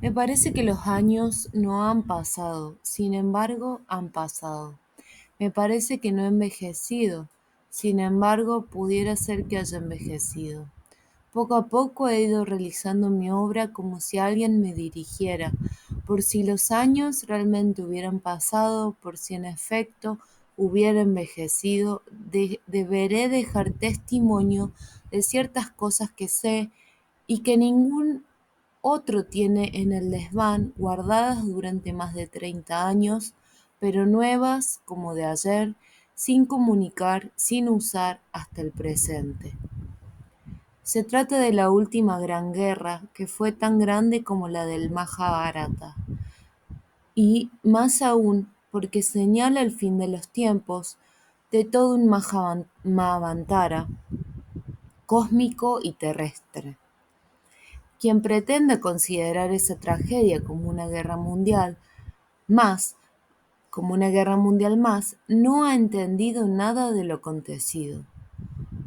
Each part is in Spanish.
Me parece que los años no han pasado, sin embargo, han pasado. Me parece que no he envejecido, sin embargo, pudiera ser que haya envejecido. Poco a poco he ido realizando mi obra como si alguien me dirigiera, por si los años realmente hubieran pasado, por si en efecto hubiera envejecido, deberé dejar testimonio de ciertas cosas que sé y que ningún otro tiene en el desván, guardadas durante más de 30 años, pero nuevas como de ayer, sin comunicar, sin usar hasta el presente. Se trata de la última gran guerra, que fue tan grande como la del Mahabharata, y más aún porque señala el fin de los tiempos de todo un Mahabharata cósmico y terrestre. Quien pretende considerar esa tragedia más, como una guerra mundial más, no ha entendido nada de lo acontecido.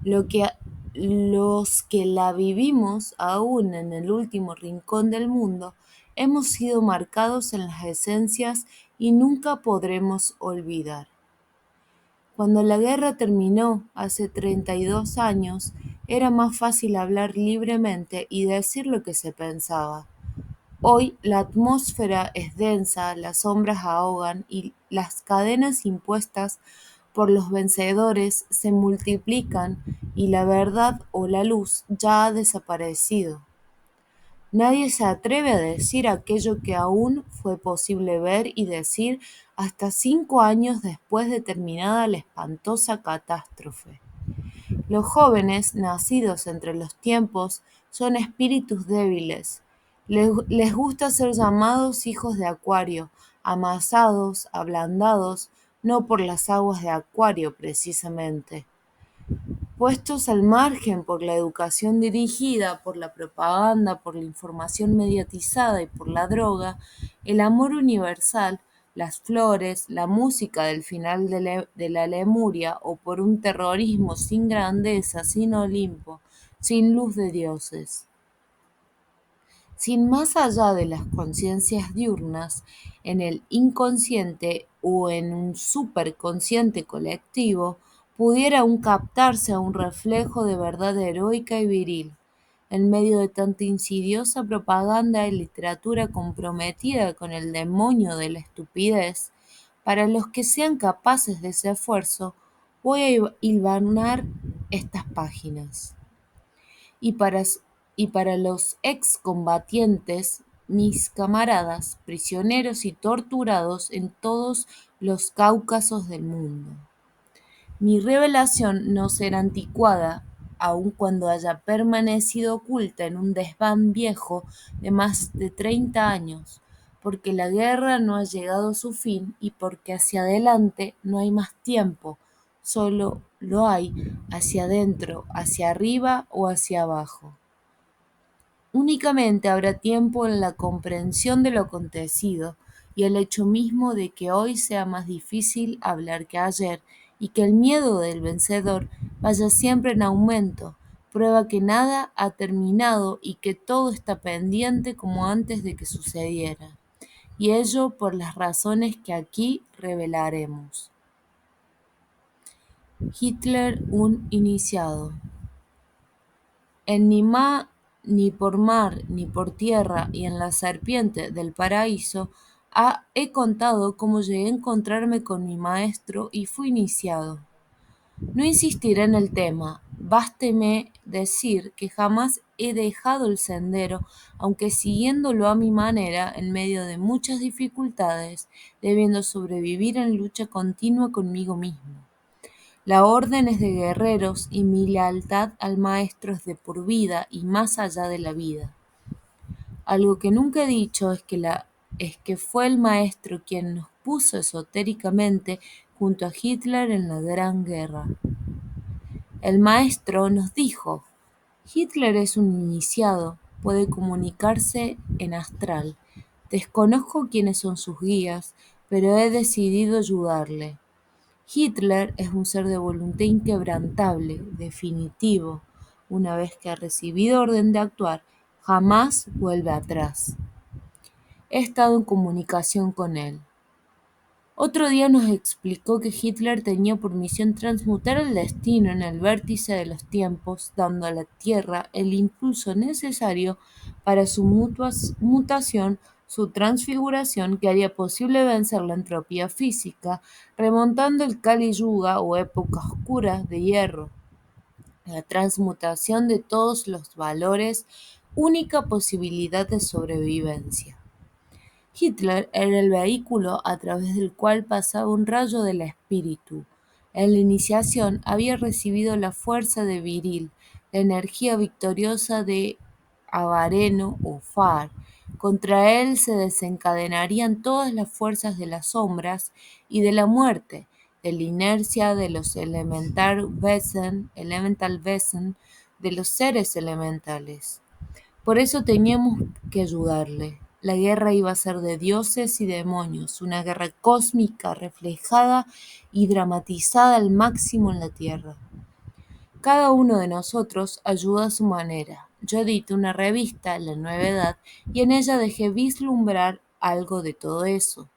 Lo que los que la vivimos aún en el último rincón del mundo, hemos sido marcados en las esencias y nunca podremos olvidar. Cuando la guerra terminó hace 32 años, era más fácil hablar libremente y decir lo que se pensaba. Hoy la atmósfera es densa, las sombras ahogan y las cadenas impuestas por los vencedores se multiplican y la verdad o la luz ya ha desaparecido. Nadie se atreve a decir aquello que aún fue posible ver y decir hasta 5 años después de terminada la espantosa catástrofe. Los jóvenes, nacidos entre los tiempos, son espíritus débiles. Les gusta ser llamados hijos de Acuario, amasados, ablandados, no por las aguas de Acuario precisamente. Puestos al margen por la educación dirigida, por la propaganda, por la información mediatizada y por la droga, el amor universal, las flores, la música del final de la Lemuria o por un terrorismo sin grandeza, sin Olimpo, sin luz de dioses. Sin más allá de las conciencias diurnas, en el inconsciente o en un superconsciente colectivo, pudiera aún captarse a un reflejo de verdad heroica y viril, en medio de tanta insidiosa propaganda y literatura comprometida con el demonio de la estupidez. Para los que sean capaces de ese esfuerzo, voy a hilvanar estas páginas. Y para, y para los excombatientes, mis camaradas, prisioneros y torturados en todos los Cáucasos del mundo. Mi revelación no será anticuada, aun cuando haya permanecido oculta en un desván viejo de más de 30 años, porque la guerra no ha llegado a su fin y porque hacia adelante no hay más tiempo, solo lo hay hacia adentro, hacia arriba o hacia abajo. Únicamente habrá tiempo en la comprensión de lo acontecido y el hecho mismo de que hoy sea más difícil hablar que ayer y que el miedo del vencedor vaya siempre en aumento, prueba que nada ha terminado y que todo está pendiente como antes de que sucediera, y ello por las razones que aquí revelaremos. Hitler, un iniciado. En Ni ma, ni por mar, ni por tierra, y en la serpiente del paraíso, he contado cómo llegué a encontrarme con mi maestro y fui iniciado. No insistiré en el tema, básteme decir que jamás he dejado el sendero, aunque siguiéndolo a mi manera, en medio de muchas dificultades, debiendo sobrevivir en lucha continua conmigo mismo. La orden es de guerreros y mi lealtad al maestro es de por vida y más allá de la vida. Algo que nunca he dicho es que fue el maestro quien nos puso esotéricamente junto a Hitler en la Gran Guerra. El maestro nos dijo: Hitler es un iniciado, puede comunicarse en astral. Desconozco quiénes son sus guías, pero he decidido ayudarle. Hitler es un ser de voluntad inquebrantable, definitivo. Una vez que ha recibido orden de actuar, jamás vuelve atrás. he estado en comunicación con él. Otro día nos explicó que Hitler tenía por misión transmutar el destino en el vértice de los tiempos, dando a la Tierra el impulso necesario para su mutación, su transfiguración, que haría posible vencer la entropía física, remontando el Kali Yuga o época oscura de hierro. La transmutación de todos los valores, única posibilidad de sobrevivencia. Hitler era el vehículo a través del cual pasaba un rayo del espíritu. En la iniciación había recibido la fuerza de Viril, la energía victoriosa de Avareno o Far. Contra él se desencadenarían todas las fuerzas de las sombras y de la muerte, de la inercia de los elemental Wesen, de los seres elementales. Por eso teníamos que ayudarle. La guerra iba a ser de dioses y demonios, una guerra cósmica reflejada y dramatizada al máximo en la Tierra. Cada uno de nosotros ayuda a su manera. Yo edité una revista, La Nueva Edad, y en ella dejé vislumbrar algo de todo eso.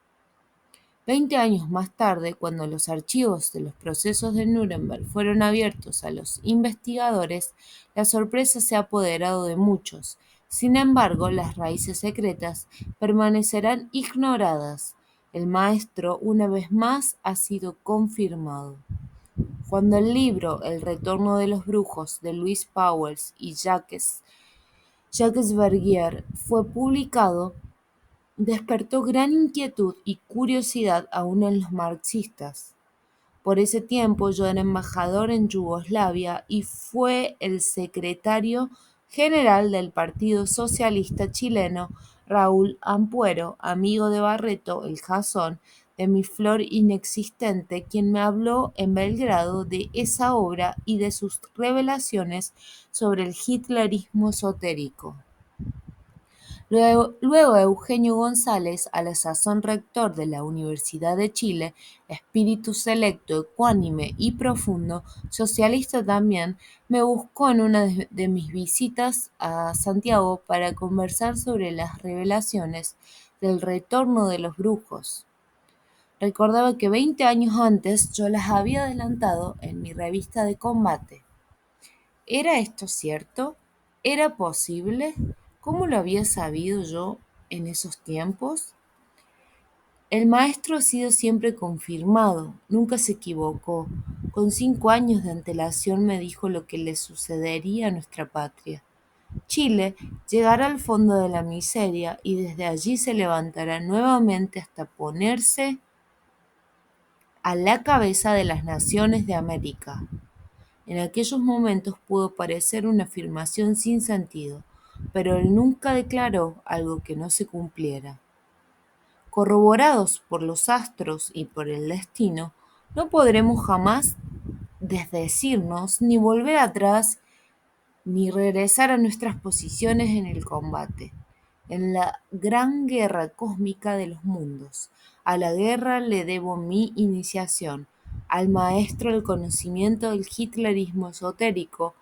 20 años más tarde, cuando los archivos de los procesos de Nuremberg fueron abiertos a los investigadores, la sorpresa se ha apoderado de muchos. Sin embargo, las raíces secretas permanecerán ignoradas. El maestro, una vez más, ha sido confirmado. Cuando el libro El retorno de los brujos de Louis Pauwels y Jacques Vergier fue publicado, despertó gran inquietud y curiosidad aún en los marxistas. Por ese tiempo yo era embajador en Yugoslavia y fue el secretario general del Partido Socialista Chileno, Raúl Ampuero, amigo de Barreto, el Jasón, de mi flor inexistente, quien me habló en Belgrado de esa obra y de sus revelaciones sobre el hitlerismo esotérico. Luego Eugenio González, a la sazón rector de la Universidad de Chile, espíritu selecto, ecuánime y profundo, socialista también, me buscó en una de mis visitas a Santiago para conversar sobre las revelaciones del retorno de los brujos. Recordaba que 20 años antes yo las había adelantado en mi revista de combate. ¿Era esto cierto? ¿Era posible? ¿Cómo lo había sabido yo en esos tiempos? El maestro ha sido siempre confirmado, nunca se equivocó. Con 5 años de antelación me dijo lo que le sucedería a nuestra patria. Chile llegará al fondo de la miseria y desde allí se levantará nuevamente hasta ponerse a la cabeza de las naciones de América. En aquellos momentos pudo parecer una afirmación sin sentido, pero él nunca declaró algo que no se cumpliera. Corroborados por los astros y por el destino, no podremos jamás desdecirnos, ni volver atrás, ni regresar a nuestras posiciones en el combate, en la gran guerra cósmica de los mundos. A la guerra le debo mi iniciación, al maestro el conocimiento del hitlerismo esotérico.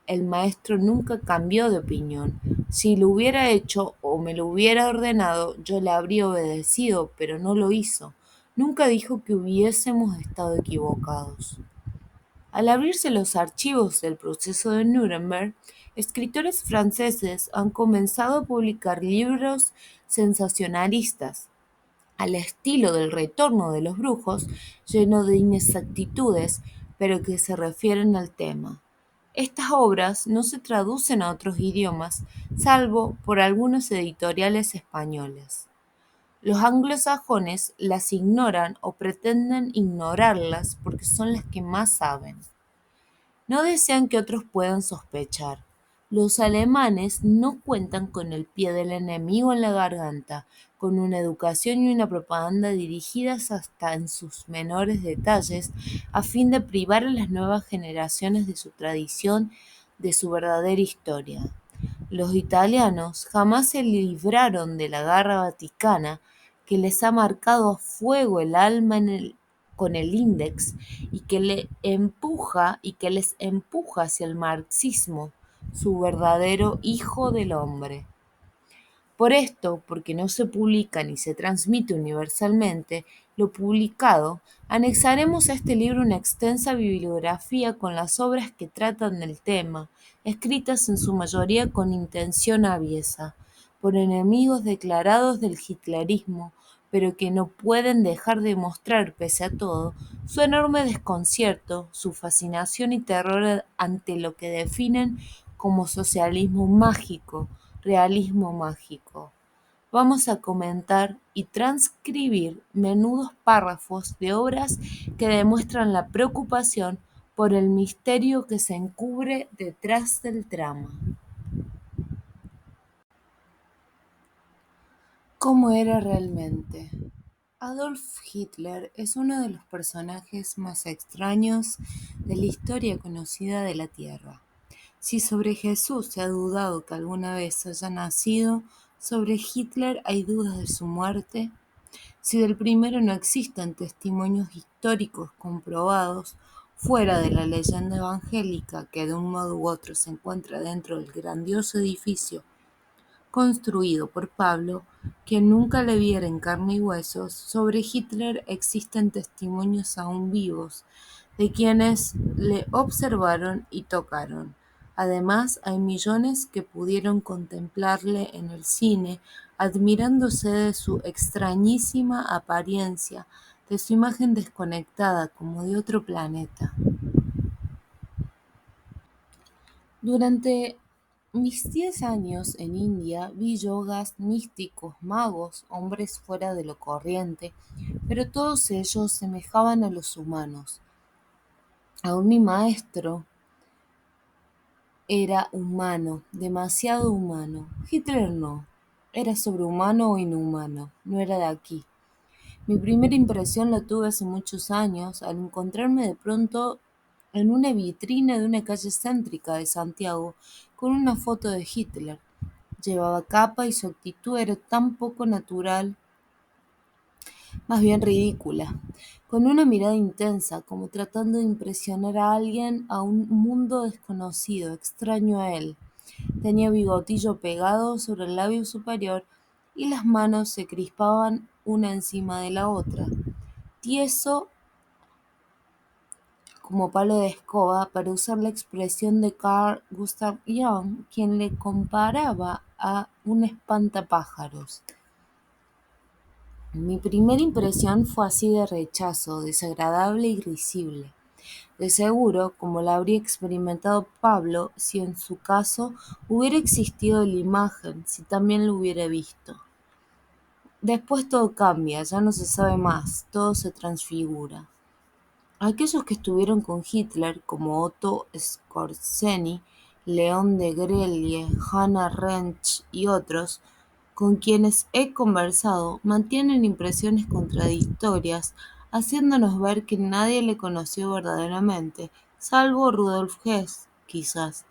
El maestro nunca cambió de opinión. Si lo hubiera hecho o me lo hubiera ordenado, yo le habría obedecido, pero no lo hizo. Nunca dijo que hubiésemos estado equivocados. Al abrirse los archivos del proceso de Nuremberg, escritores franceses han comenzado a publicar libros sensacionalistas, al estilo del Retorno de los brujos, lleno de inexactitudes, pero que se refieren al tema. Estas obras no se traducen a otros idiomas, salvo por algunos editoriales españoles. Los anglosajones las ignoran o pretenden ignorarlas porque son las que más saben. No desean que otros puedan sospechar. Los alemanes no cuentan con el pie del enemigo en la garganta, con una educación y una propaganda dirigidas hasta en sus menores detalles, a fin de privar a las nuevas generaciones de su tradición, de su verdadera historia. Los italianos jamás se libraron de la garra vaticana, que les ha marcado a fuego el alma con el índex y que les empuja hacia el marxismo, su verdadero hijo del hombre. Por esto, porque no se publica ni se transmite universalmente lo publicado, anexaremos a este libro una extensa bibliografía con las obras que tratan del tema, escritas en su mayoría con intención aviesa, por enemigos declarados del hitlerismo, pero que no pueden dejar de mostrar, pese a todo, su enorme desconcierto, su fascinación y terror ante lo que definen como socialismo mágico, realismo mágico. Vamos a comentar y transcribir menudos párrafos de obras que demuestran la preocupación por el misterio que se encubre detrás del trama. ¿Cómo era realmente? Adolf Hitler es uno de los personajes más extraños de la historia conocida de la Tierra. Si sobre Jesús se ha dudado que alguna vez haya nacido, sobre Hitler hay dudas de su muerte. Si del primero no existen testimonios históricos comprobados, fuera de la leyenda evangélica que de un modo u otro se encuentra dentro del grandioso edificio construido por Pablo, quien nunca le viera en carne y huesos, sobre Hitler existen testimonios aún vivos de quienes le observaron y tocaron. Además, hay millones que pudieron contemplarle en el cine, admirándose de su extrañísima apariencia, de su imagen desconectada como de otro planeta. Durante mis 10 años en India vi yogas, místicos, magos, hombres fuera de lo corriente, pero todos ellos semejaban a los humanos. Aún mi maestro era humano, demasiado humano. Hitler no. Era sobrehumano o inhumano, no era de aquí. Mi primera impresión la tuve hace muchos años al encontrarme de pronto en una vitrina de una calle céntrica de Santiago con una foto de Hitler. Llevaba capa y su actitud era tan poco natural, más bien ridícula, con una mirada intensa, como tratando de impresionar a alguien, a un mundo desconocido, extraño a él. Tenía bigotillo pegado sobre el labio superior y las manos se crispaban una encima de la otra, tieso como palo de escoba, para usar la expresión de Carl Gustav Jung, quien le comparaba a un espantapájaros. Mi primera impresión fue así de rechazo, desagradable y risible. De seguro, como la habría experimentado Pablo si en su caso hubiera existido la imagen, si también lo hubiera visto. Después todo cambia, ya no se sabe más, todo se transfigura. Aquellos que estuvieron con Hitler, como Otto Skorzeny, León de Grellie, Hannah Arendt y otros, con quienes he conversado, mantienen impresiones contradictorias, haciéndonos ver que nadie le conoció verdaderamente, salvo Rudolf Hess, quizás,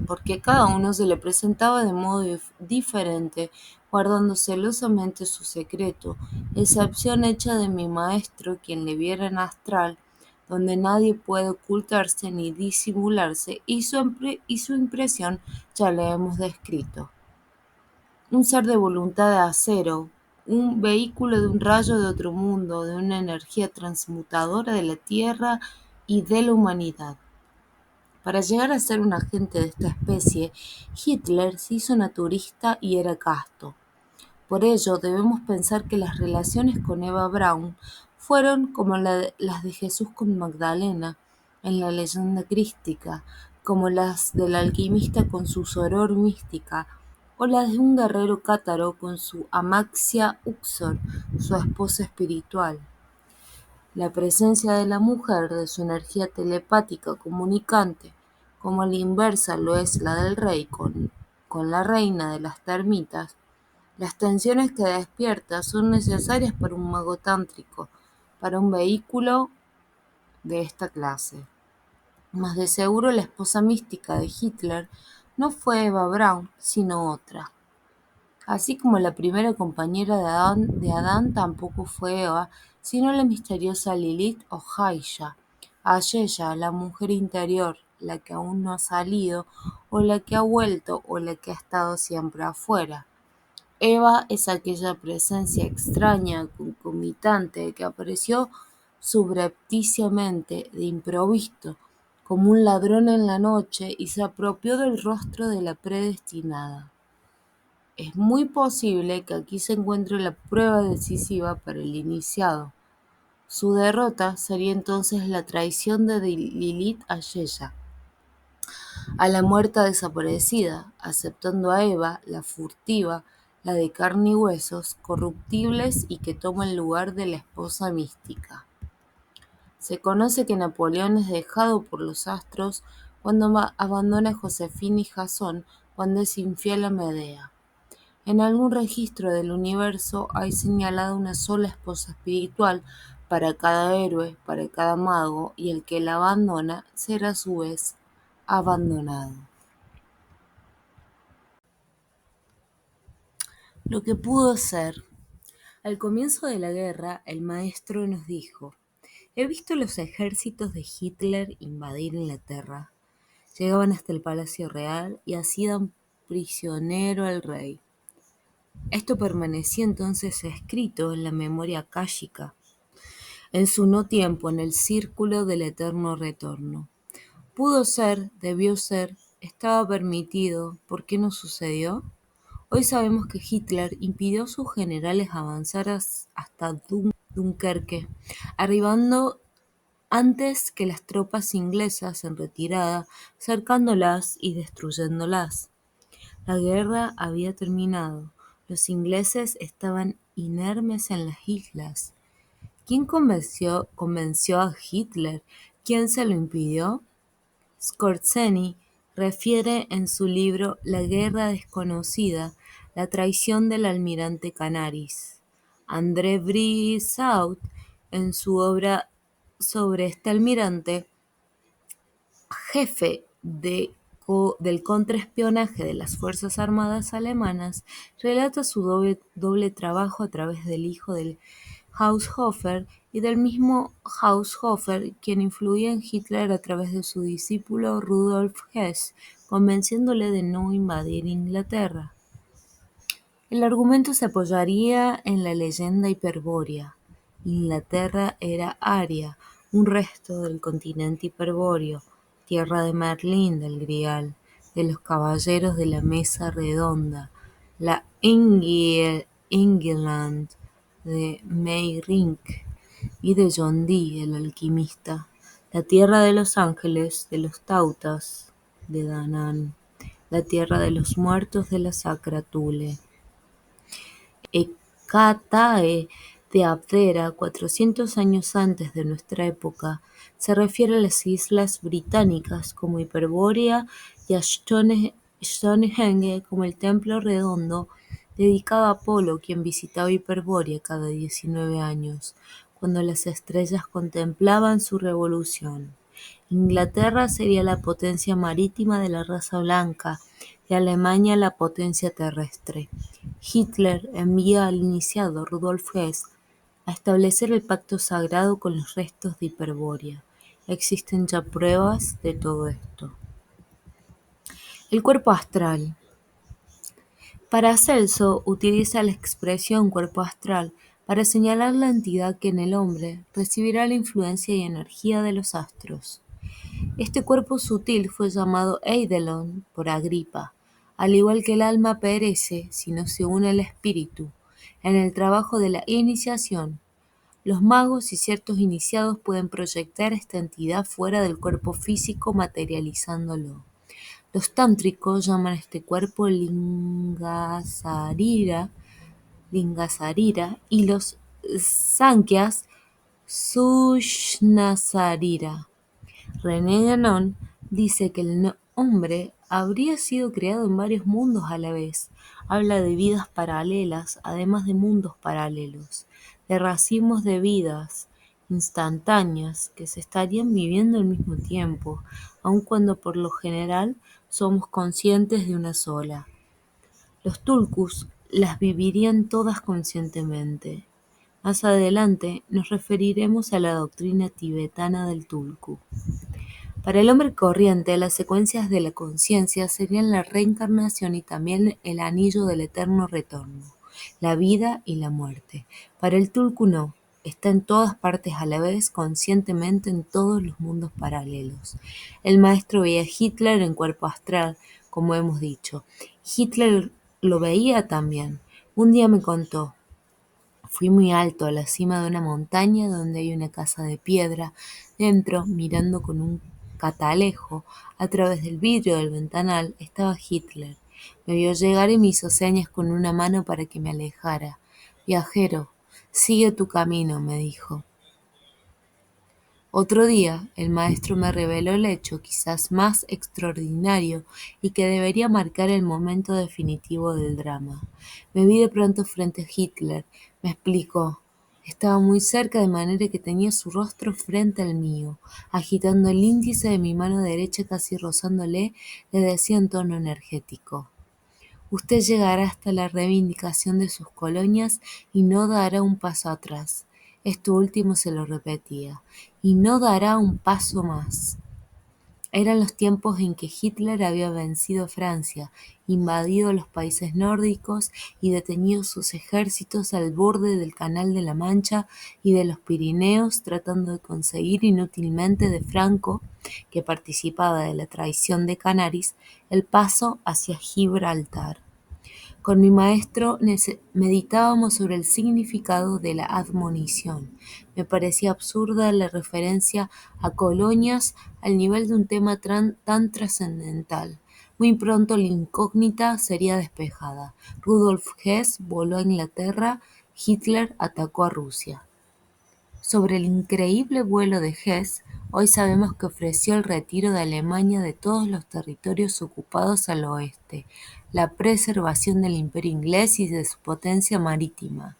porque cada uno se le presentaba de modo diferente, guardando celosamente su secreto, excepción hecha de mi maestro, quien le viera en astral, donde nadie puede ocultarse ni disimularse, y su impresión ya la hemos descrito. Un ser de voluntad de acero, un vehículo de un rayo de otro mundo, de una energía transmutadora de la Tierra y de la humanidad. Para llegar a ser un agente de esta especie, Hitler se hizo naturista y era casto. Por ello, debemos pensar que las relaciones con Eva Braun fueron como las de Jesús con Magdalena en la leyenda crística, como las del alquimista con su soror mística, o las de un guerrero cátaro con su Amaxia Uxor, su esposa espiritual. La presencia de la mujer, de su energía telepática comunicante, como a la inversa lo es la del rey con la reina de las termitas, las tensiones que despierta son necesarias para un mago tántrico, para un vehículo de esta clase. Mas de seguro la esposa mística de Hitler no fue Eva Braun, sino otra. Así como la primera compañera de Adán tampoco fue Eva, sino la misteriosa Lilith o Haisha, Ayesha, la mujer interior, la que aún no ha salido, o la que ha vuelto, o la que ha estado siempre afuera. Eva es aquella presencia extraña, concomitante, que apareció subrepticiamente, de improviso, como un ladrón en la noche, y se apropió del rostro de la predestinada. Es muy posible que aquí se encuentre la prueba decisiva para el iniciado. Su derrota sería entonces la traición de Lilith a Sheya, a la muerta desaparecida, aceptando a Eva, la furtiva, la de carne y huesos, corruptibles y que toma el lugar de la esposa mística. Se conoce que Napoleón es dejado por los astros cuando abandona a Josefina y Jasón, cuando es infiel a Medea. En algún registro del universo hay señalada una sola esposa espiritual para cada héroe, para cada mago, y el que la abandona será a su vez abandonado. Lo que pudo ser. Al comienzo de la guerra, el maestro nos dijo: he visto los ejércitos de Hitler invadir Inglaterra. Llegaban hasta el Palacio Real y hacían prisionero al rey. Esto permanecía entonces escrito en la memoria akáshica, en su no tiempo, en el círculo del eterno retorno. Pudo ser, debió ser, estaba permitido. ¿Por qué no sucedió? Hoy sabemos que Hitler impidió a sus generales avanzar hasta Dunkerque, arribando antes que las tropas inglesas en retirada, cercándolas y destruyéndolas. La guerra había terminado. Los ingleses estaban inermes en las islas. ¿Quién convenció a Hitler? ¿Quién se lo impidió? Skorzeny refiere en su libro La guerra desconocida la traición del almirante Canaris. André Brissaud, en su obra sobre este almirante, jefe del contraespionaje de las Fuerzas Armadas alemanas, relata su doble trabajo a través del hijo del Haushofer y del mismo Haushofer, quien influía en Hitler a través de su discípulo Rudolf Hess, convenciéndole de no invadir Inglaterra. El argumento se apoyaría en la leyenda hiperbórea. Inglaterra era Aria, un resto del continente hiperbóreo, tierra de Merlín del Grial, de los caballeros de la mesa redonda, la England de Meyrink y de John Dee, el alquimista, la tierra de los ángeles, de los tautas, de Danann, la tierra de los muertos de la Sacra Thule. Hecatae de Abdera, 400 años antes de nuestra época, se refiere a las islas británicas como Hiperbórea y a Stonehenge como el templo redondo dedicado a Apolo, quien visitaba Hiperbórea cada 19 años, cuando las estrellas contemplaban su revolución. Inglaterra sería la potencia marítima de la raza blanca y Alemania la potencia terrestre. Hitler envía al iniciado Rudolf Hess a establecer el pacto sagrado con los restos de Hiperbórea. Existen ya pruebas de todo esto. El cuerpo astral. Paracelso utiliza la expresión cuerpo astral para señalar la entidad que en el hombre recibirá la influencia y energía de los astros. Este cuerpo sutil fue llamado Eidolon por Agripa. Al igual que el alma perece si no se une al espíritu, en el trabajo de la iniciación, los magos y ciertos iniciados pueden proyectar esta entidad fuera del cuerpo físico materializándolo. Los tántricos llaman a este cuerpo Lingasarira y los Sankhyas Sushnasarira. René Guénon dice que el hombre habría sido creado en varios mundos a la vez. Habla de vidas paralelas, además de mundos paralelos, de racimos de vidas instantáneas que se estarían viviendo al mismo tiempo, aun cuando por lo general somos conscientes de una sola. Los tulkus las vivirían todas conscientemente. Más adelante nos referiremos a la doctrina tibetana del tulku. Para el hombre corriente, las secuencias de la conciencia serían la reencarnación y también el anillo del eterno retorno, la vida y la muerte. Para el tulku no, está en todas partes a la vez, conscientemente en todos los mundos paralelos. El maestro veía a Hitler en cuerpo astral, como hemos dicho. Hitler lo veía también. Un día me contó: fui muy alto, a la cima de una montaña donde hay una casa de piedra. Dentro, mirando con un catalejo a través del vidrio del ventanal, estaba Hitler. Me vio llegar y me hizo señas con una mano para que me alejara. Viajero, sigue tu camino, me dijo. Otro día, el maestro me reveló el hecho quizás más extraordinario y que debería marcar el momento definitivo del drama. Me vi de pronto frente a Hitler, me explicó. Estaba muy cerca de manera que tenía su rostro frente al mío. Agitando el índice de mi mano derecha casi rozándole, le decía en tono energético: usted llegará hasta la reivindicación de sus colonias y no dará un paso atrás. Esto último se lo repetía. Y no dará un paso más. Eran los tiempos en que Hitler había vencido a Francia, invadido los países nórdicos y detenido sus ejércitos al borde del Canal de la Mancha y de los Pirineos, tratando de conseguir inútilmente de Franco, que participaba de la traición de Canaris, el paso hacia Gibraltar. Con mi maestro meditábamos sobre el significado de la admonición. Me parecía absurda la referencia a colonias al nivel de un tema tan trascendental. Muy pronto la incógnita sería despejada. Rudolf Hess voló a Inglaterra, Hitler atacó a Rusia. Sobre el increíble vuelo de Hess, hoy sabemos que ofreció el retiro de Alemania de todos los territorios ocupados al oeste, la preservación del Imperio inglés y de su potencia marítima.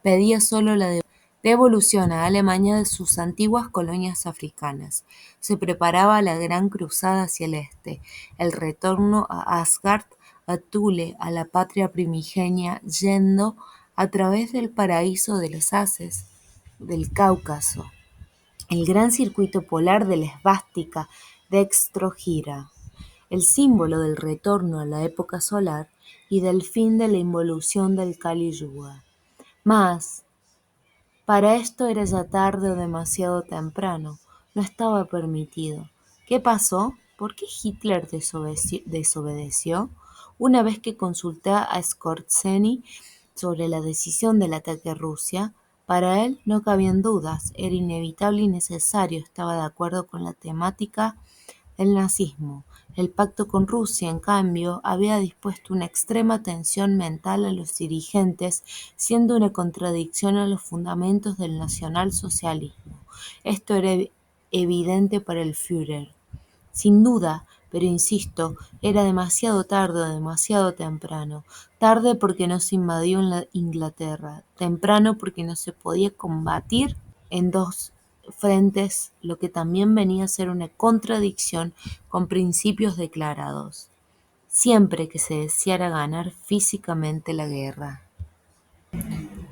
Pedía solo la devolución a Alemania de sus antiguas colonias africanas. Se preparaba la gran cruzada hacia el este, el retorno a Asgard, a Thule, a la patria primigenia, yendo a través del paraíso de los Haces, del Cáucaso, el gran circuito polar de la esvástica dextrogira, el símbolo del retorno a la época solar y del fin de la involución del Kali Yuga. Mas, para esto era ya tarde o demasiado temprano, no estaba permitido. ¿Qué pasó? ¿Por qué Hitler desobedeció? Una vez que consulté a Skorzeny sobre la decisión del ataque a Rusia, para él no cabían dudas, era inevitable y necesario, estaba de acuerdo con la temática del nazismo. El pacto con Rusia, en cambio, había dispuesto una extrema tensión mental a los dirigentes, siendo una contradicción a los fundamentos del nacionalsocialismo. Esto era evidente para el Führer. Sin duda, pero insisto, era demasiado tarde o demasiado temprano. Tarde porque no se invadió en la Inglaterra, temprano porque no se podía combatir en dos frentes, lo que también venía a ser una contradicción con principios declarados, siempre que se deseara ganar físicamente la guerra.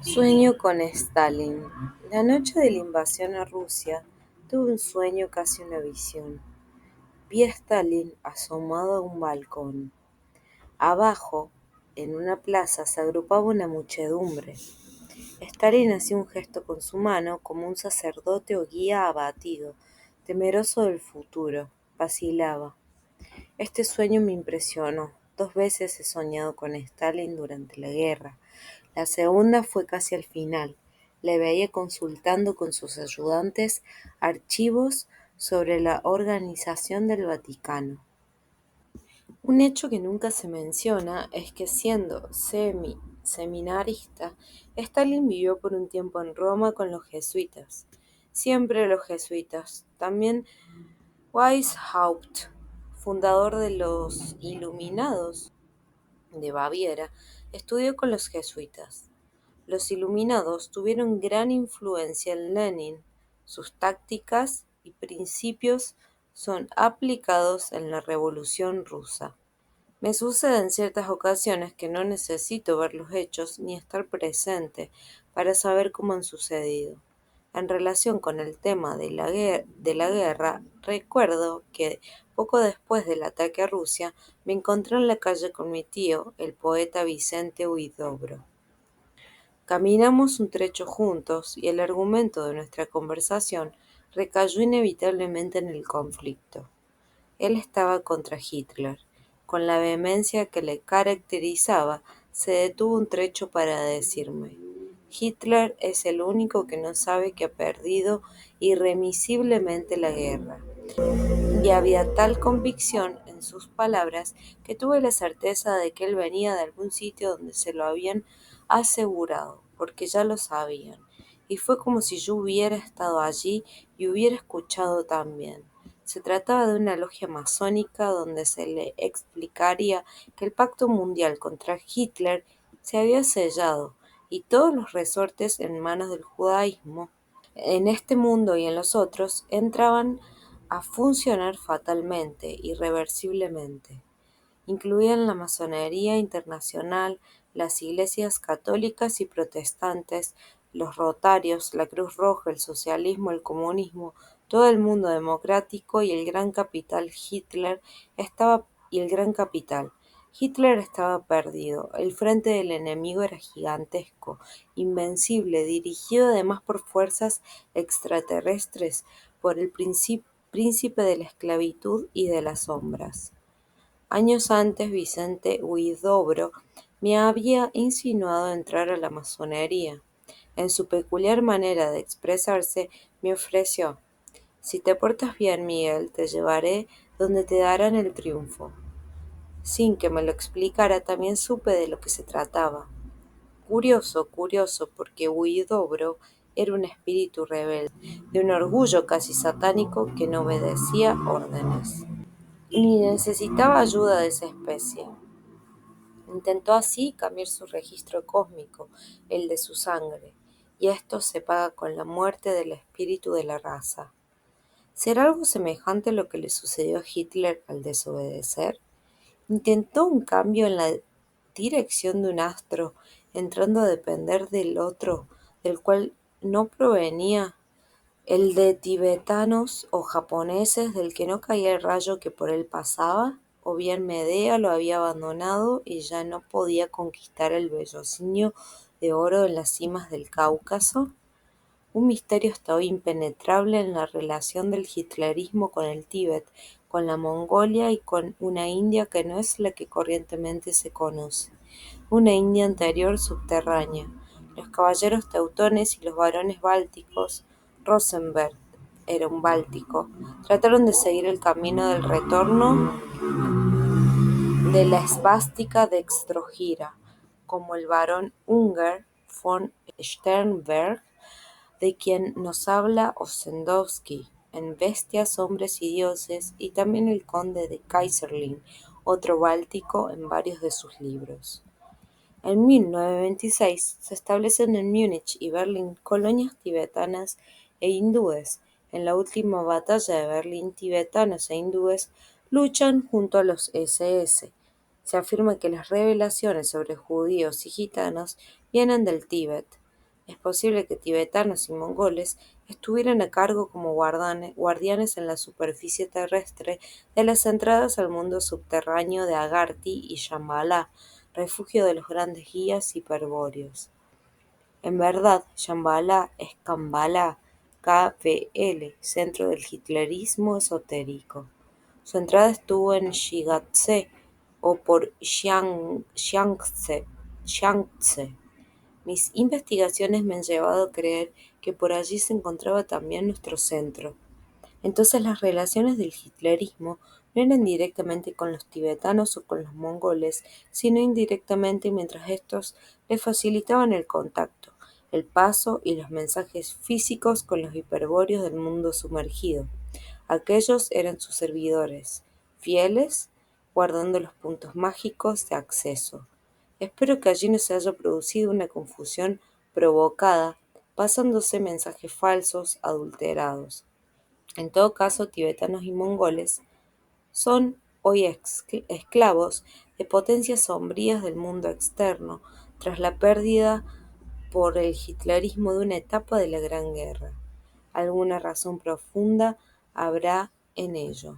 Sueño con Stalin. La noche de la invasión a Rusia, tuve un sueño, casi una visión. Vi a Stalin asomado a un balcón. Abajo, en una plaza, se agrupaba una muchedumbre. Stalin hacía un gesto con su mano, como un sacerdote o guía abatido, temeroso del futuro. Vacilaba. Este sueño me impresionó. 2 veces he soñado con Stalin durante la guerra. La segunda fue casi al final. Le veía consultando con sus ayudantes archivos sobre la organización del Vaticano. Un hecho que nunca se menciona es que, siendo seminarista, Stalin vivió por un tiempo en Roma con los jesuitas. Siempre los jesuitas. También Weishaupt, fundador de los Iluminados de Baviera, estudió con los jesuitas. Los Iluminados tuvieron gran influencia en Lenin. Sus tácticas y principios son aplicados en la Revolución Rusa. Me sucede en ciertas ocasiones que no necesito ver los hechos ni estar presente para saber cómo han sucedido. En relación con el tema de la guerra, recuerdo que poco después del ataque a Rusia me encontré en la calle con mi tío, el poeta Vicente Huidobro. Caminamos un trecho juntos y el argumento de nuestra conversación recayó inevitablemente en el conflicto. Él estaba contra Hitler. Con la vehemencia que le caracterizaba, se detuvo un trecho para decirme: Hitler es el único que no sabe que ha perdido irremisiblemente la guerra. Y había tal convicción en sus palabras que tuve la certeza de que él venía de algún sitio donde se lo habían asegurado, porque ya lo sabían. Y fue como si yo hubiera estado allí y hubiera escuchado también. Se trataba de una logia masónica donde se le explicaría que el pacto mundial contra Hitler se había sellado y todos los resortes en manos del judaísmo en este mundo y en los otros entraban a funcionar fatalmente, irreversiblemente. Incluían la masonería internacional, las iglesias católicas y protestantes, los rotarios, la Cruz Roja, el socialismo, el comunismo, todo el mundo democrático y el gran capital y el gran capital. Hitler estaba perdido, el frente del enemigo era gigantesco, invencible, dirigido además por fuerzas extraterrestres, por el príncipe de la esclavitud y de las sombras. Años antes Vicente Huidobro me había insinuado entrar a la masonería. En su peculiar manera de expresarse me ofreció: si te portas bien, Miguel, te llevaré donde te darán el triunfo. Sin que me lo explicara, también supe de lo que se trataba. Curioso, curioso, porque Huidobro era un espíritu rebelde, de un orgullo casi satánico que no obedecía órdenes, ni necesitaba ayuda de esa especie. Intentó así cambiar su registro cósmico, el de su sangre, y esto se paga con la muerte del espíritu de la raza. ¿Será algo semejante a lo que le sucedió a Hitler al desobedecer? Intentó un cambio en la dirección de un astro, entrando a depender del otro, del cual no provenía, el de tibetanos o japoneses del que no caía el rayo que por él pasaba, o bien Medea lo había abandonado y ya no podía conquistar el vellocinio de oro en las cimas del Cáucaso. Un misterio está hoy impenetrable en la relación del hitlerismo con el Tíbet, con la Mongolia y con una India que no es la que corrientemente se conoce, una India anterior subterránea. Los caballeros teutones y los varones bálticos, Rosenberg era un báltico, trataron de seguir el camino del retorno de la esvástica dextrogira, como el barón Unger von Sternberg, de quien nos habla Ossendowski en Bestias, hombres y dioses, y también el conde de Kaiserling, otro báltico, en varios de sus libros. En 1926 se establecen en Múnich y Berlín colonias tibetanas e hindúes. En la última batalla de Berlín, tibetanos e hindúes luchan junto a los SS. Se afirma que las revelaciones sobre judíos y gitanos vienen del Tíbet. Es posible que tibetanos y mongoles estuvieran a cargo como guardianes en la superficie terrestre de las entradas al mundo subterráneo de Agarthy y Shambhala, refugio de los grandes guías hiperbóreos. En verdad, Shambhala es Kambala, KBL, centro del hitlerismo esotérico. Su entrada estuvo en Shigatse o por Xiangtze. Mis investigaciones me han llevado a creer que por allí se encontraba también nuestro centro. Entonces las relaciones del hitlerismo no eran directamente con los tibetanos o con los mongoles, sino indirectamente mientras estos le facilitaban el contacto, el paso y los mensajes físicos con los hiperbóreos del mundo sumergido. Aquellos eran sus servidores, fieles, guardando los puntos mágicos de acceso. Espero que allí no se haya producido una confusión provocada, pasándose mensajes falsos, adulterados. En todo caso, tibetanos y mongoles son hoy esclavos de potencias sombrías del mundo externo, tras la pérdida por el hitlerismo de una etapa de la Gran Guerra. Alguna razón profunda habrá en ello.